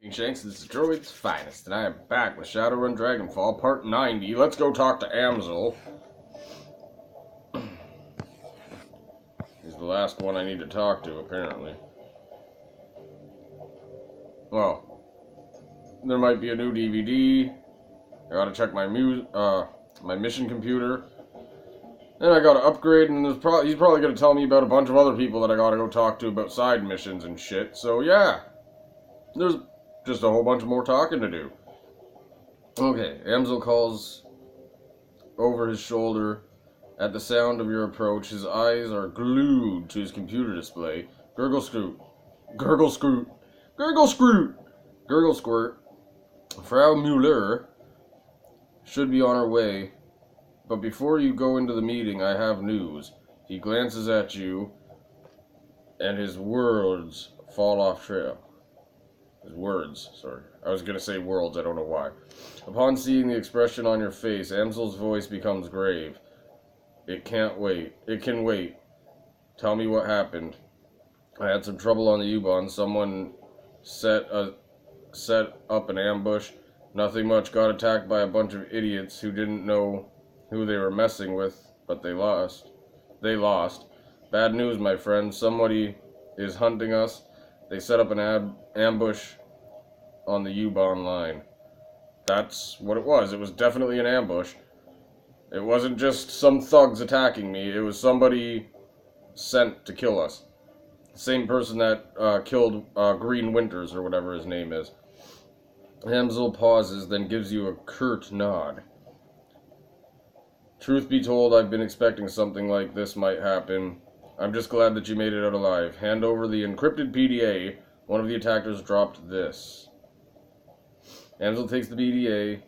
King Shanks, this is Droid's Finest, and I am back with Shadowrun Dragonfall, Part 90. Let's go talk to Amzel. He's the last one I need to talk to, apparently. Well, there might be a new DVD. I gotta check my my mission computer. Then I gotta upgrade, and he's probably gonna tell me about a bunch of other people that I gotta go talk to about side missions and shit. So yeah, there's just a whole bunch more talking to do. Okay, Amzel calls over his shoulder. At the sound of your approach, his eyes are glued to his computer display. Gurgle scoot. Gurgle scoot. Gurgle scoot. Gurgle squirt. Frau Mueller should be on her way. But before you go into the meeting, I have news. He glances at you, and his words fall off trail. His words, sorry. I was going to say worlds, I don't know why. Upon seeing the expression on your face, Amzel's voice becomes grave. It can't wait. It can wait. Tell me what happened. I had some trouble on the U-Bahn. Someone set up an ambush. Nothing much. Got attacked by a bunch of idiots who didn't know who they were messing with, but they lost. They lost. Bad news, my friend. Somebody is hunting us. They set up an ambush on the U-Bahn line. That's what it was. It was definitely an ambush. It wasn't just some thugs attacking me. It was somebody sent to kill us. Same person that killed Green Winters, or whatever his name is. Amzel pauses, then gives you a curt nod. Truth be told, I've been expecting something like this might happen. I'm just glad that you made it out alive. Hand over the encrypted PDA. One of the attackers dropped this. Amzel takes the PDA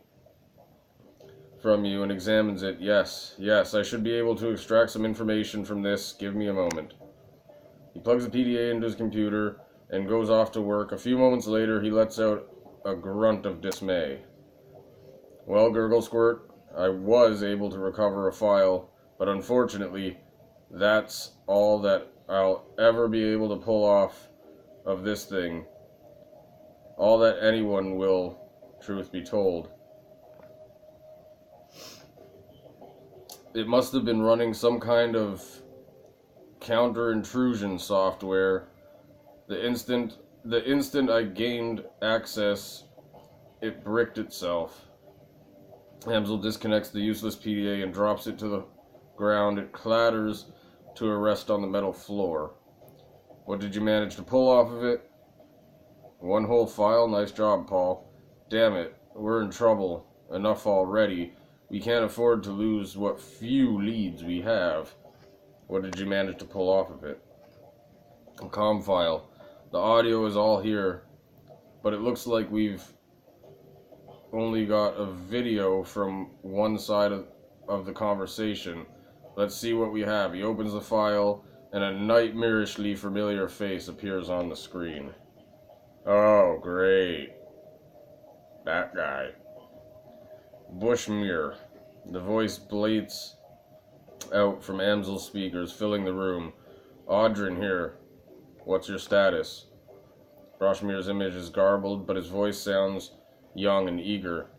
from you and examines it. Yes, I should be able to extract some information from this. Give me a moment. He plugs the PDA into his computer and goes off to work. A few moments later, he lets out a grunt of dismay. Well, Gurgle Squirt, I was able to recover a file, but unfortunately, that's all that I'll ever be able to pull off of this thing. All that anyone will, truth be told. It must have been running some kind of counter-intrusion software. The instant I gained access, it bricked itself. Amzel disconnects the useless PDA and drops it to the ground. It clatters to a rest on the metal floor. What did you manage to pull off of it? One whole file? Nice job, Paul. Damn it, we're in trouble. Enough already. We can't afford to lose what few leads we have. What did you manage to pull off of it? A comm file. The audio is all here, but it looks like we've only got a video from one side of the conversation. Let's see what we have. He opens the file, and a nightmarishly familiar face appears on the screen. Oh, great. That guy. Bushmere. The voice blates out from Amzel's speakers, filling the room. Audrin here. What's your status? Bushmere's image is garbled, but his voice sounds young and eager.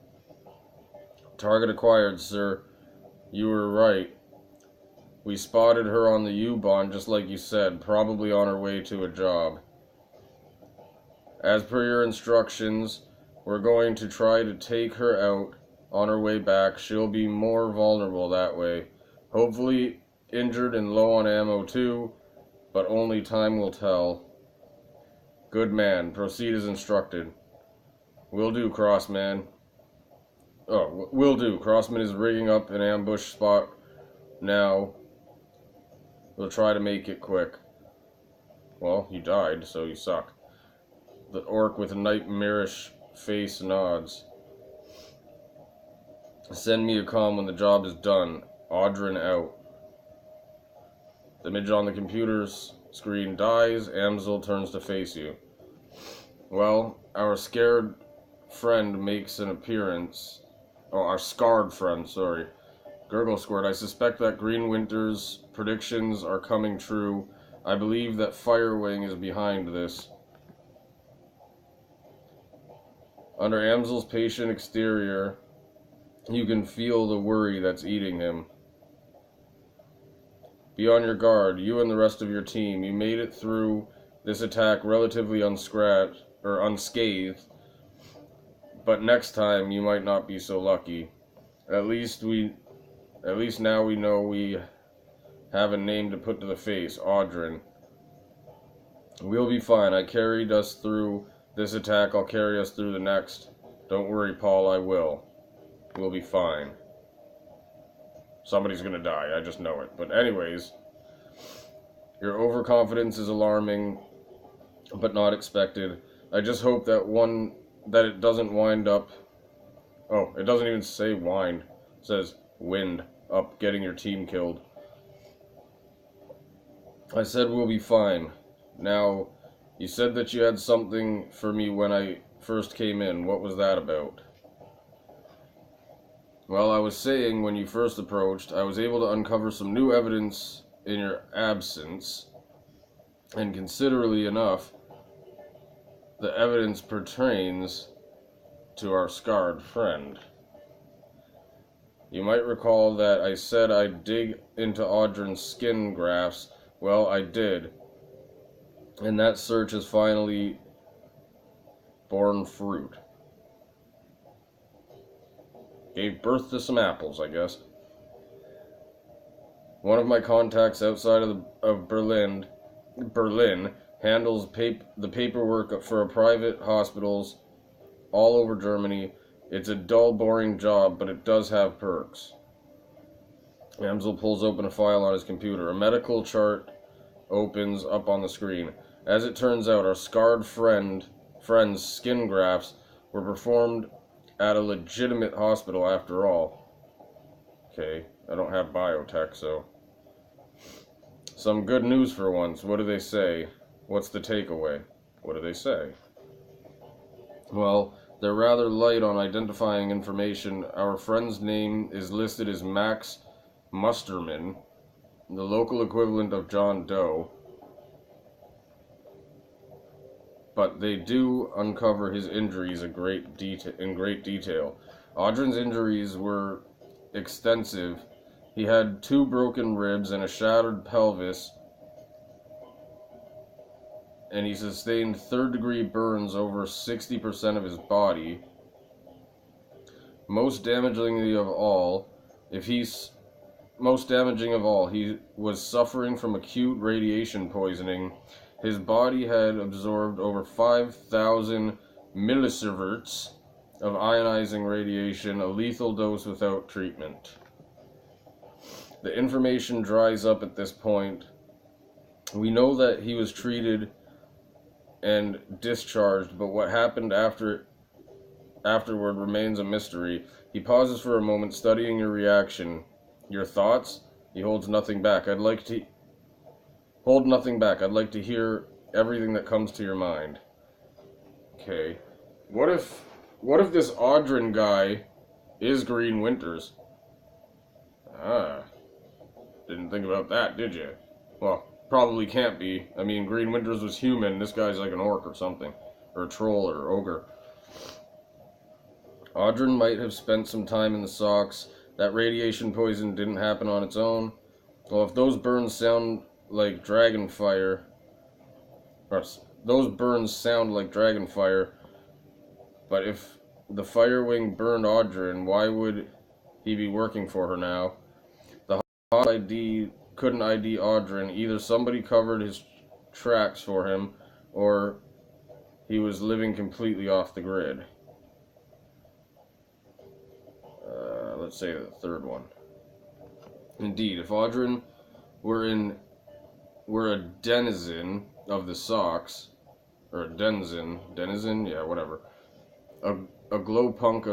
Target acquired, sir. You were right. We spotted her on the U-Bahn, just like you said, probably on her way to a job. As per your instructions, we're going to try to take her out. On her way back, she'll be more vulnerable that way. Hopefully injured and low on ammo too, but only time will tell. Good man. Proceed as instructed. Will do, Crossman. Oh, will do. Crossman is rigging up an ambush spot now. We'll try to make it quick. Well, you died, so you suck. The orc with a nightmarish face nods. Send me a comm when the job is done. Audrin out. The image on the computer's screen dies. Amzel turns to face you. Well, our scared friend makes an appearance. Oh, our scarred friend, sorry. Gurgle Squirt, I suspect that Green Winter's predictions are coming true. I believe that Firewing is behind this. Under Amsel's patient exterior, you can feel the worry that's eating him. Be on your guard, you and the rest of your team. You made it through this attack relatively unscathed, but next time you might not be so lucky. At least now we know we have a name to put to the face, Audrin. We'll be fine. I carried us through this attack, I'll carry us through the next. Don't worry, Paul, I will. We'll be fine. Somebody's gonna die, I just know it. But anyways, your overconfidence is alarming, but not expected. I just hope that it doesn't wind up... Oh, it doesn't even say wind. It says wind up getting your team killed. I said we'll be fine. Now, you said that you had something for me when I first came in. What was that about? Well, I was saying when you first approached, I was able to uncover some new evidence in your absence, and considerably enough, the evidence pertains to our scarred friend. You might recall that I said I'd dig into Audrin's skin grafts. Well, I did. And that search has finally borne fruit. Gave birth to some apples, I guess. One of my contacts outside of Berlin handles the paperwork for private hospitals all over Germany. It's a dull, boring job, but it does have perks. Amsel pulls open a file on his computer. A medical chart opens up on the screen. As it turns out, our scarred friend's skin grafts were performed at a legitimate hospital after all. Okay, I don't have biotech, so... Some good news for once. What do they say? What's the takeaway? What do they say? Well, they're rather light on identifying information. Our friend's name is listed as Max Musterman, the local equivalent of John Doe. But they do uncover his injuries in great detail. Audrin's injuries were extensive. He had 2 broken ribs and a shattered pelvis, and he sustained third-degree burns over 60% of his body. Most damaging of all, he was suffering from acute radiation poisoning. His body had absorbed over 5,000 millisieverts of ionizing radiation, a lethal dose without treatment. The information dries up at this point. We know that he was treated and discharged, but what happened afterward remains a mystery. He pauses for a moment, studying your reaction. Your thoughts? He holds nothing back. I'd like to hear everything that comes to your mind. Okay. What if this Audrin guy is Green Winters? Didn't think about that, did you? Well, probably can't be. I mean, Green Winters was human. This guy's like an orc or something. Or a troll or ogre. Audrin might have spent some time in the socks. That radiation poison didn't happen on its own. Well, if those burns sound like dragon fire... but if the Firewing burned Audrin, why would he be working for her now? The ID couldn't ID Audrin. Either somebody covered his tracks for him, or he was living completely off the grid. Let's say the third one. Indeed, if Audrin were a denizen of the socks, or a denizen, yeah, whatever. A glowpunk,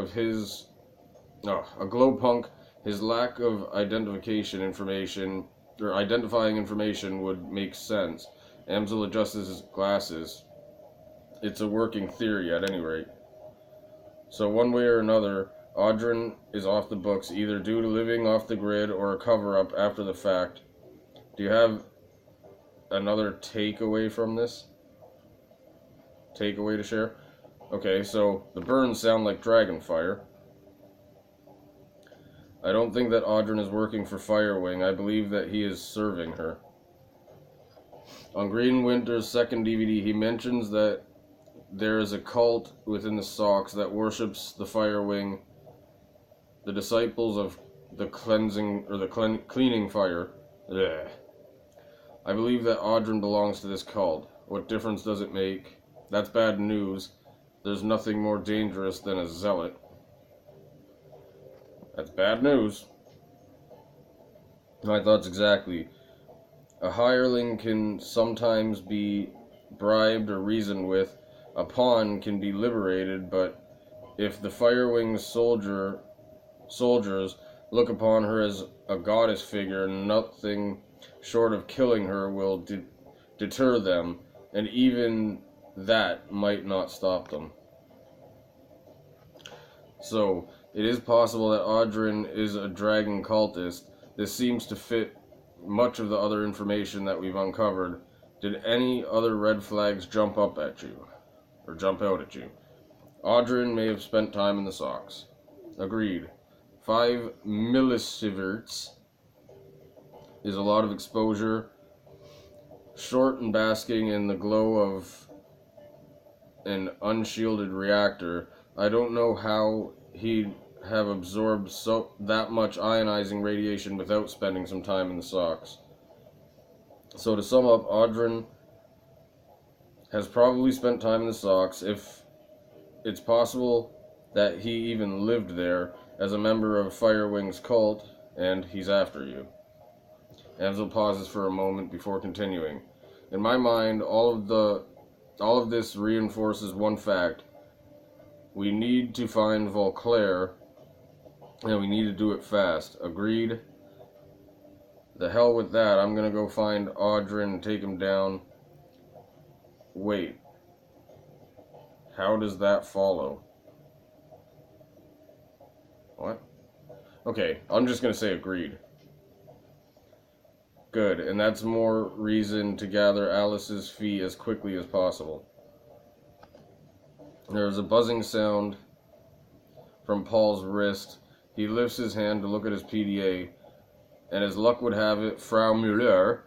his lack of identifying information would make sense. Amsel adjusts his glasses. It's a working theory at any rate. So one way or another, Audrin is off the books, either due to living off the grid or a cover-up after the fact. Do you have another takeaway from this? Takeaway to share? Okay, so the burns sound like dragonfire. I don't think that Audrin is working for Firewing. I believe that he is serving her. On Green Winter's second DVD, he mentions that there is a cult within the Sox that worships the Firewing, the disciples of the cleansing, or the cleaning fire. Ugh. I believe that Audrin belongs to this cult. What difference does it make? That's bad news. There's nothing more dangerous than a zealot. That's bad news. My thoughts exactly. A hireling can sometimes be bribed or reasoned with. A pawn can be liberated, but if the Firewing's soldiers look upon her as a goddess figure, nothing short of killing her will deter them, and even that might not stop them. So, it is possible that Audrin is a dragon cultist. This seems to fit much of the other information that we've uncovered. Did any other red flags jump up at you? Or jump out at you? Audrin may have spent time in the Sox. Agreed. 5 millisieverts is a lot of exposure. Short and basking in the glow of an unshielded reactor. I don't know how he'd have absorbed that much ionizing radiation without spending some time in the Sox. So to sum up, Audrin has probably spent time in the Sox. If it's possible that he even lived there as a member of Firewing's cult, and he's after you. Ansel pauses for a moment before continuing. In my mind, all of this reinforces one fact. We need to find Vauclair, and we need to do it fast. Agreed? The hell with that. I'm gonna go find Audrin and take him down. Wait. How does that follow? What? Okay, I'm just gonna say agreed. Good, and that's more reason to gather Alice's fee as quickly as possible. There is a buzzing sound from Paul's wrist. He lifts his hand to look at his PDA, and as luck would have it, Frau Müller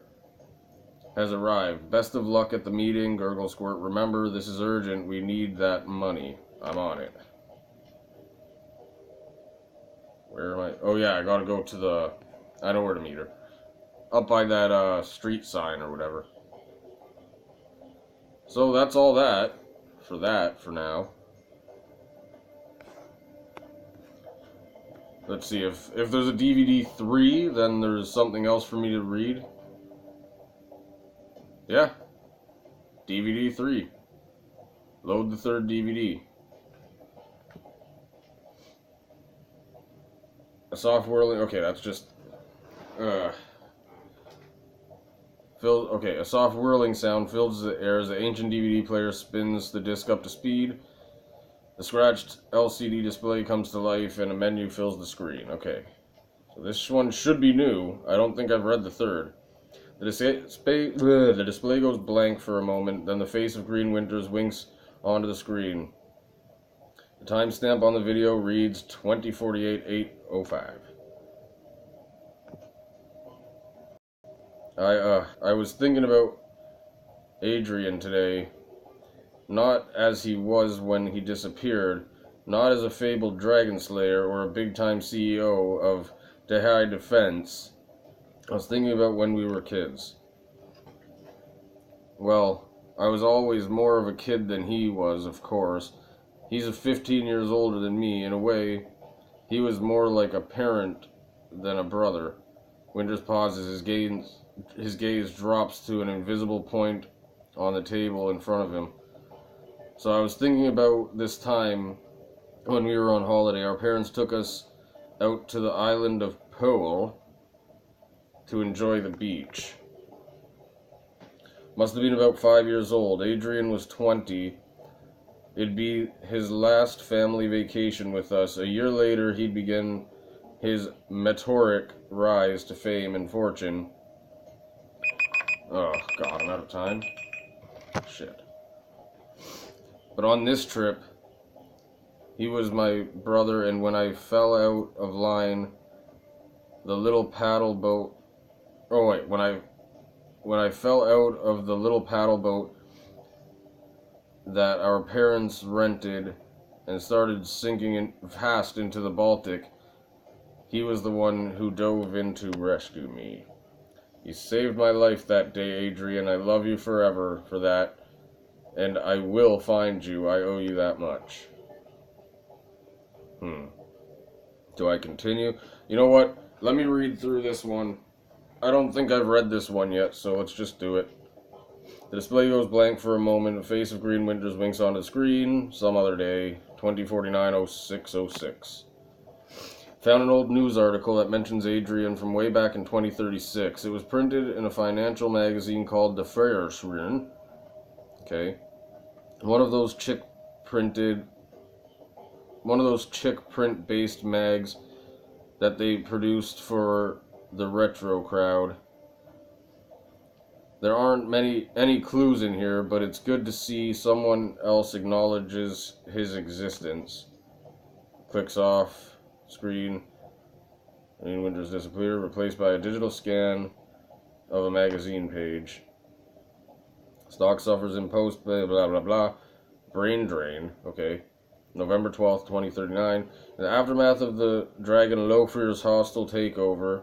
has arrived. Best of luck at the meeting, Gurgle Squirt. Remember, this is urgent. We need that money. I'm on it. Where am I? Oh yeah, I gotta go to the... I know where to meet her. Up by that street sign or whatever. So that's all that for now. Let's see, if there's a DVD 3, then there's something else for me to read. Yeah. DVD 3. Load the third DVD. A soft whirling... Okay, that's just... Okay, a soft whirling sound fills the air as the ancient DVD player spins the disc up to speed. The scratched LCD display comes to life and a menu fills the screen. Okay, so this one should be new. I don't think I've read the third. The display goes blank for a moment, then the face of Green Winters winks onto the screen. The timestamp on the video reads 2048-805. I was thinking about Adrian today, not as he was when he disappeared, not as a fabled dragon slayer or a big-time CEO of Dehai Defense. I was thinking about when we were kids. Well, I was always more of a kid than he was, of course. He's 15 years older than me. In a way, he was more like a parent than a brother. Winters pauses. His gaze drops to an invisible point on the table in front of him. So I was thinking about this time when we were on holiday. Our parents took us out to the island of Poel to enjoy the beach. Must have been about 5 years old. Adrian was 20. It'd be his last family vacation with us. A year later, he'd begin his meteoric rise to fame and fortune. Oh, God, I'm out of time. Shit. But on this trip, He was my brother, and when I fell out of line, the little paddle boat... Oh, wait, when I fell out of the little paddle boat that our parents rented and started sinking fast into the Baltic, he was the one who dove in to rescue me. You saved my life that day, Adrian. I love you forever for that, and I will find you. I owe you that much. Do I continue? You know what? Let me read through this one. I don't think I've read this one yet, so let's just do it. The display goes blank for a moment. A face of Green Winters winks onto the screen. Some other day. 2049-0606. Found an old news article that mentions Adrian from way back in 2036. It was printed in a financial magazine called the Shadowrun. Okay. One of those chick print based mags that they produced for the retro crowd. There aren't any clues in here, but it's good to see someone else acknowledges his existence. Clicks off screen. Green Winters disappear, replaced by a digital scan of a magazine page. Stock suffers in post, blah blah blah blah. Brain drain. Okay. November 12th, 2039. In the aftermath of the Dragon Loafers hostile takeover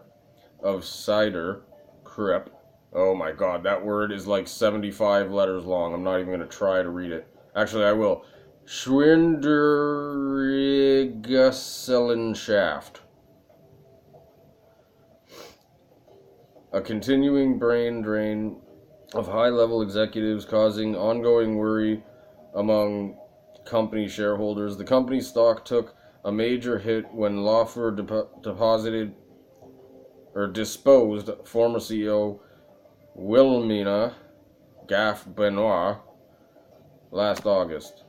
of Cider Crep. Oh my god, that word is like 75 letters long. I'm not even going to try to read it. Actually, I will. Schwinderigessellenschaft. A continuing brain drain of high-level executives causing ongoing worry among company shareholders. The company's stock took a major hit when Laufer disposed former CEO Wilhelmina Gaff Benoit last August.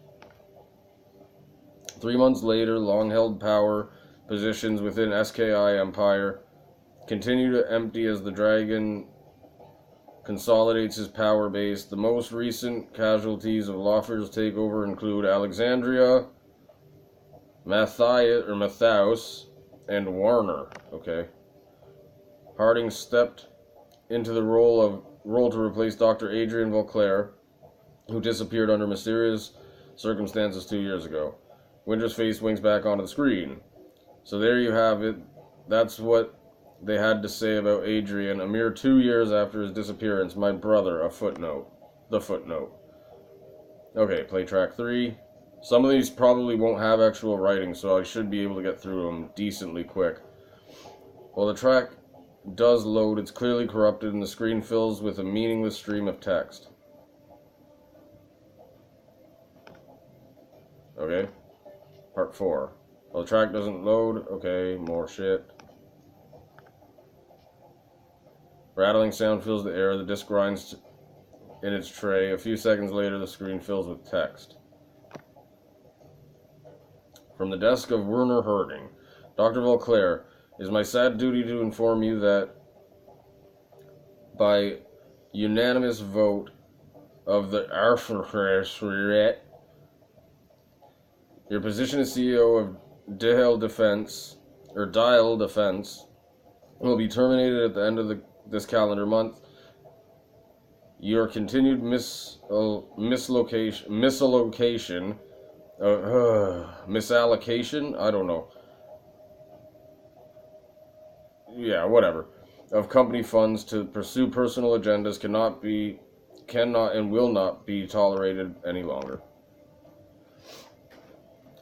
3 months later, long-held power positions within SKI Empire continue to empty as the Dragon consolidates his power base. The most recent casualties of Laufer's takeover include Alexandria, Matthaus, and Warner. Okay. Harding stepped into the role to replace Dr. Adrian Vauclair, who disappeared under mysterious circumstances 2 years ago. Winter's face winks back onto the screen. So there you have it. That's what they had to say about Adrian a mere 2 years after his disappearance. My brother, a footnote. The footnote. Okay, play track 3. Some of these probably won't have actual writing, so I should be able to get through them decently quick. While the track does load, it's clearly corrupted and the screen fills with a meaningless stream of text. Okay. Part 4. Well, the track doesn't load. Okay, more shit. Rattling sound fills the air. The disc grinds in its tray. A few seconds later, the screen fills with text. From the desk of Werner Herding. Dr. Vauclair, it is my sad duty to inform you that by unanimous vote of the Arfreshret, your position as CEO of Dial Defense will be terminated at the end of this calendar month. Your continued misallocation, I don't know. Yeah, whatever. Of company funds to pursue personal agendas cannot and will not be tolerated any longer.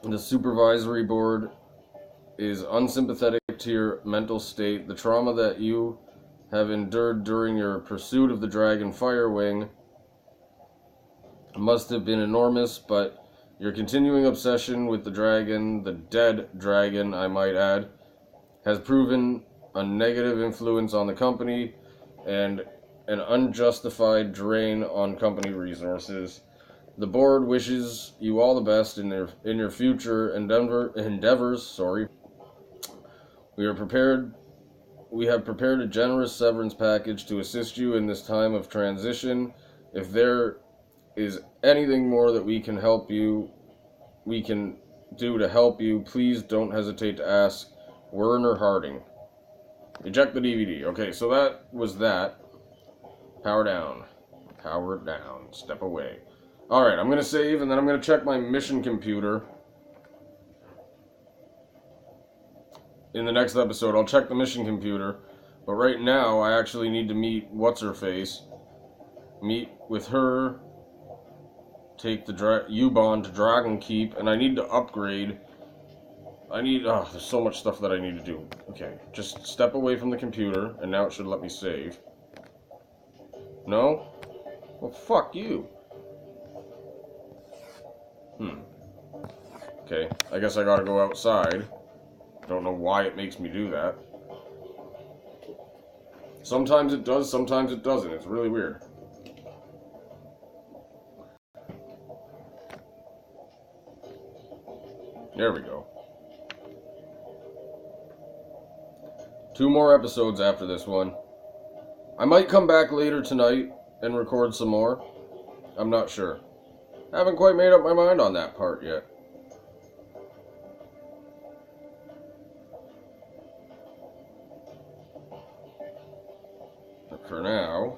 The supervisory board is unsympathetic to your mental state. The trauma that you have endured during your pursuit of the Dragon Fire Wing must have been enormous, but your continuing obsession with the dragon, the dead dragon, I might add, has proven a negative influence on the company and an unjustified drain on company resources. The board wishes you all the best in your future endeavors. We have prepared a generous severance package to assist you in this time of transition. If there is anything more that we can help you, we can do to help you, please don't hesitate to ask. Werner Harding. Eject the DVD. Okay, so that was that. Power down. Power down. Step away. Alright, I'm going to save, and then I'm going to check my mission computer. In the next episode, I'll check the mission computer. But right now, I actually need to meet What's-Her-Face. Meet with her. Take the U-Bahn to Dragon Keep, and I need to upgrade. There's so much stuff that I need to do. Okay, just step away from the computer, and now it should let me save. No? Well, fuck you. Okay, I guess I gotta go outside. Don't know why it makes me do that. Sometimes it does, sometimes it doesn't. It's really weird. There we go. 2 more episodes after this one. I might come back later tonight and record some more. I'm not sure. Haven't quite made up my mind on that part yet. But for now...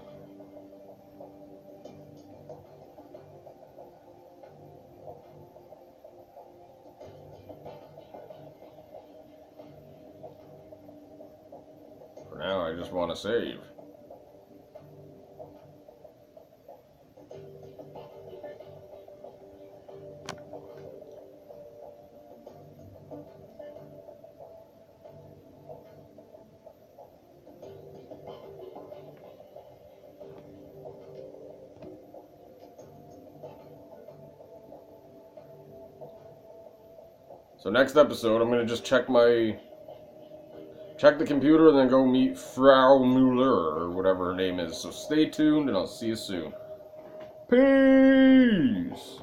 Now I just want to save. So next episode, I'm going to just check the computer and then go meet Frau Mueller, or whatever her name is. So stay tuned, and I'll see you soon. Peace!